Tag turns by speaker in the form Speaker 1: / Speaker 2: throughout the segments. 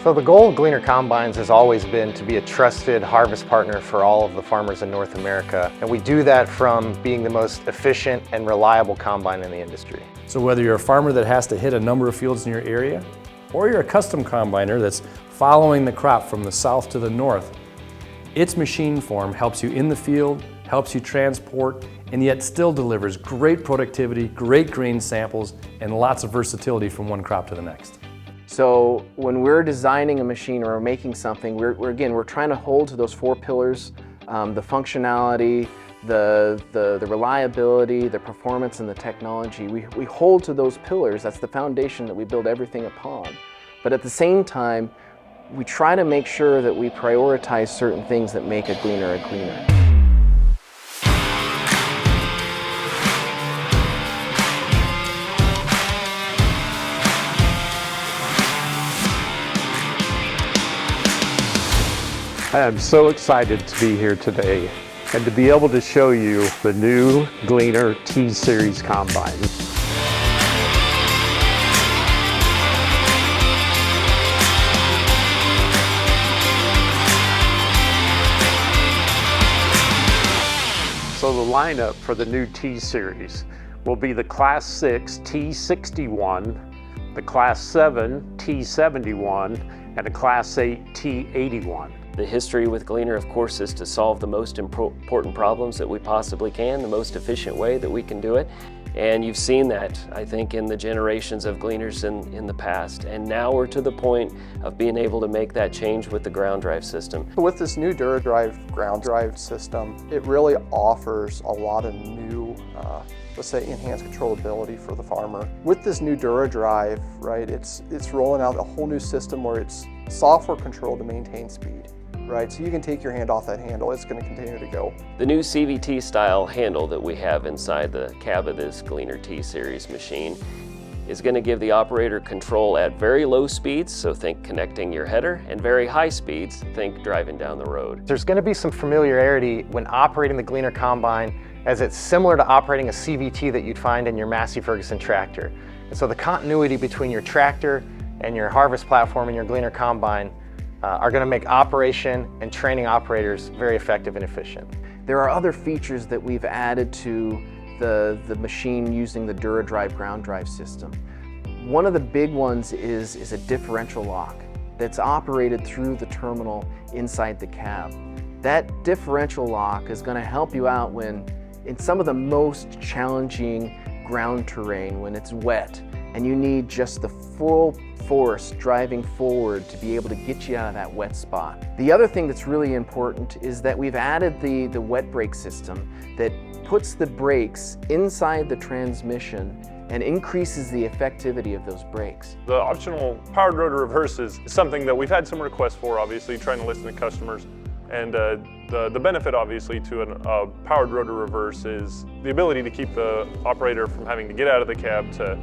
Speaker 1: So the goal of Gleaner Combines has always been to be a trusted harvest partner for all of the farmers in North America. And we do that from being the most efficient and reliable combine in the industry.
Speaker 2: So whether you're a farmer that has to hit a number of fields in your area, or you're a custom combiner that's following the crop from the south to the north, its machine form helps you in the field, helps you transport, and yet still delivers great productivity, great grain samples, and lots of versatility from one crop to the next.
Speaker 3: So when we're designing a machine or making something, we're trying to hold to those four pillars, the functionality, the reliability, the performance, and the technology. We hold to those pillars. That's the foundation that we build everything upon. But at the same time, we try to make sure that we prioritize certain things that make a Gleaner a Gleaner.
Speaker 4: I am so excited to be here today and to be able to show you the new Gleaner T Series combine. So the lineup for the new T Series will be the Class 6 T61, the Class 7 T71, and a Class 8 T81.
Speaker 5: The history with Gleaner, of course, is to solve the most important problems that we possibly can, the most efficient way that we can do it. And you've seen that, I think, in the generations of Gleaners in the past. And now we're to the point of being able to make that change with the ground drive system.
Speaker 6: With this new Dura Drive ground drive system, it really offers a lot of new, let's say, enhanced controllability for the farmer. With this new Dura Drive, right, it's rolling out a whole new system where it's software controlled to maintain speed. Right, so you can take your hand off that handle, it's going to continue to go.
Speaker 5: The new CVT style handle that we have inside the cab of this Gleaner T Series machine is going to give the operator control at very low speeds, so think connecting your header, and very high speeds, think driving down the road.
Speaker 1: There's going to be some familiarity when operating the Gleaner Combine, as it's similar to operating a CVT that you'd find in your Massey Ferguson tractor. And so the continuity between your tractor and your harvest platform and your Gleaner Combine are going to make operation and training operators very effective and efficient.
Speaker 3: There are other features that we've added to the machine using the Dura Drive ground drive system. One of the big ones is a differential lock that's operated through the terminal inside the cab. That differential lock is going to help you out when in some of the most challenging ground terrain, when it's wet and you need just the full force driving forward to be able to get you out of that wet spot. The other thing that's really important is that we've added the wet brake system that puts the brakes inside the transmission and increases the effectivity of those brakes.
Speaker 7: The optional powered rotor reverse is something that we've had some requests for, obviously, trying to listen to customers. And the benefit, obviously, to a powered rotor reverse is the ability to keep the operator from having to get out of the cab to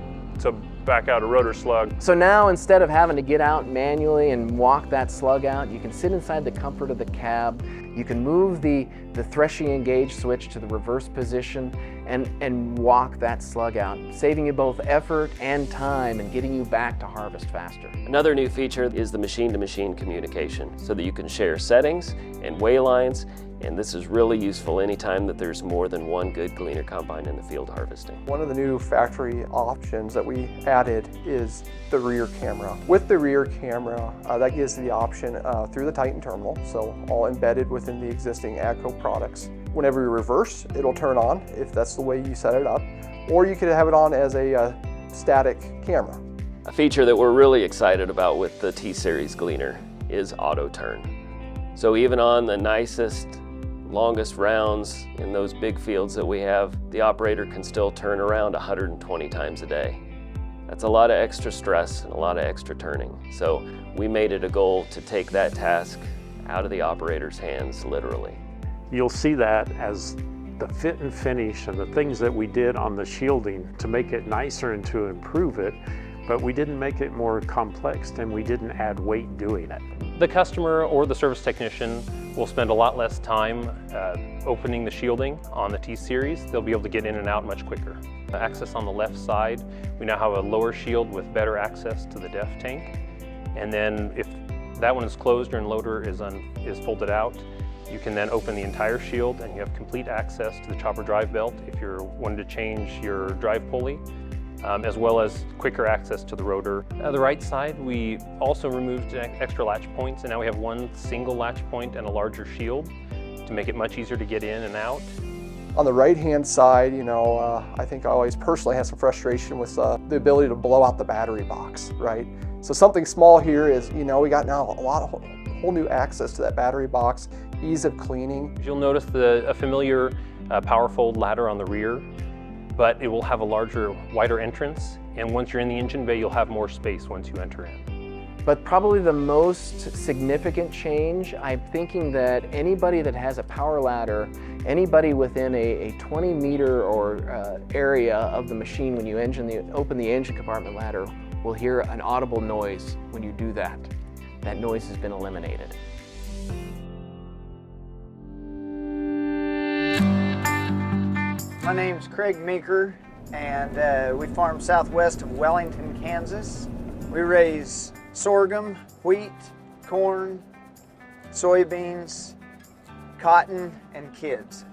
Speaker 7: back out a rotor slug.
Speaker 3: So now, instead of having to get out manually and walk that slug out, you can sit inside the comfort of the cab. You can move the threshing engage switch to the reverse position and walk that slug out, saving you both effort and time and getting you back to harvest faster.
Speaker 5: Another new feature is the machine-to-machine communication, so that you can share settings and weigh lines, and this is really useful anytime that there's more than one good Gleaner combine in the field harvesting.
Speaker 6: One of the new factory options that we added is the rear camera. With the rear camera, that gives the option through the Titan terminal, so all embedded within the existing AGCO products. Whenever you reverse, it'll turn on if that's the way you set it up, or you could have it on as a static camera.
Speaker 5: A feature that we're really excited about with the T Series Gleaner is Autoturn. So even on the nicest, longest rounds in those big fields that we have, the operator can still turn around 120 times a day. That's a lot of extra stress and a lot of extra turning. So we made it a goal to take that task out of the operator's hands, literally.
Speaker 4: You'll see that as the fit and finish and the things that we did on the shielding to make it nicer and to improve it, but we didn't make it more complex and we didn't add weight doing it.
Speaker 8: The customer or the service technician will spend a lot less time opening the shielding on the T Series. They'll be able to get in and out much quicker. The access on the left side, we now have a lower shield with better access to the DEF tank. And then if that one is closed, your unloader is folded out. You can then open the entire shield and you have complete access to the chopper drive belt if you're wanting to change your drive pulley, as well as quicker access to the rotor. The right side, we also removed extra latch points, and now we have one single latch point and a larger shield to make it much easier to get in and out.
Speaker 6: On the right-hand side, I think I always personally have some frustration with the ability to blow out the battery box, right? So something small here is, we got now a lot of whole new access to that battery box, ease of cleaning.
Speaker 8: You'll notice a familiar power fold ladder on the rear, but it will have a larger, wider entrance, and once you're in the engine bay, you'll have more space once you enter in.
Speaker 3: But probably the most significant change, I'm thinking that anybody that has a power ladder, anybody within a 20 meter or area of the machine, when you open the engine compartment ladder, will hear an audible noise when you do that. That noise has been eliminated.
Speaker 9: My name's Craig Meeker, and we farm southwest of Wellington, Kansas. We raise sorghum, wheat, corn, soybeans, cotton, and kids.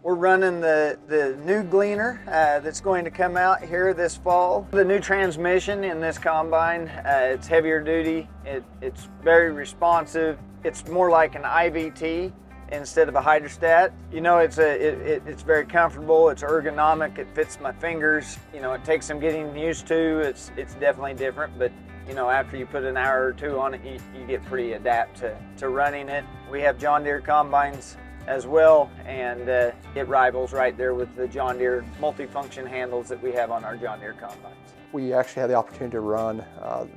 Speaker 9: We're running the new Gleaner that's going to come out here this fall. The new transmission in this combine, it's heavier duty, it's very responsive. It's more like an IVT instead of a hydrostat. It's very comfortable, it's ergonomic, it fits my fingers. It takes some getting used to. It's definitely different, but after you put an hour or two on it, you get pretty adept to running it. We have John Deere combines as well, and it rivals right there with the John Deere multifunction handles that we have on our John Deere combines.
Speaker 6: We actually had the opportunity to run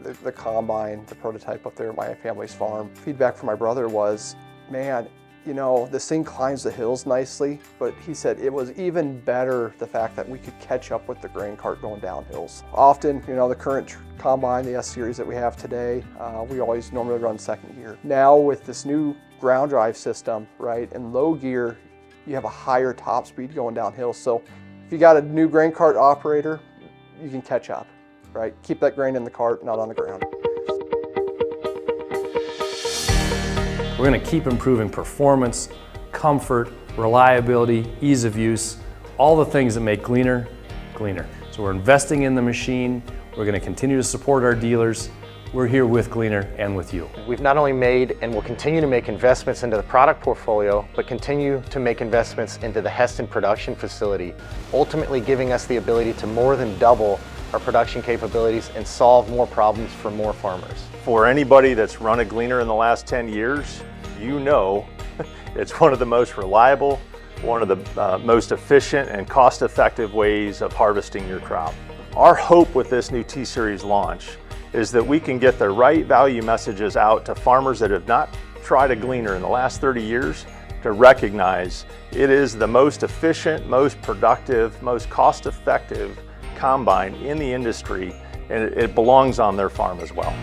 Speaker 6: the combine, the prototype up there at my family's farm. Feedback from my brother was, man, this thing climbs the hills nicely, but he said it was even better the fact that we could catch up with the grain cart going down hills. Often, the current combine, the S Series that we have today, we always normally run second gear. Now with this new ground drive system, right, in low gear, you have a higher top speed going downhill. So if you got a new grain cart operator, you can catch up, right? Keep that grain in the cart, not on the ground.
Speaker 2: We're going to keep improving performance, comfort, reliability, ease of use, all the things that make Gleaner, Gleaner. So we're investing in the machine. We're going to continue to support our dealers. We're here with Gleaner and with you.
Speaker 1: We've not only made and will continue to make investments into the product portfolio, but continue to make investments into the Heston production facility, ultimately giving us the ability to more than double our production capabilities and solve more problems for more farmers.
Speaker 10: For anybody that's run a Gleaner in the last 10 years, it's one of the most reliable, one of the most efficient and cost-effective ways of harvesting your crop. Our hope with this new T Series launch is that we can get the right value messages out to farmers that have not tried a Gleaner in the last 30 years to recognize it is the most efficient, most productive, most cost-effective combine in the industry, and it belongs on their farm as well.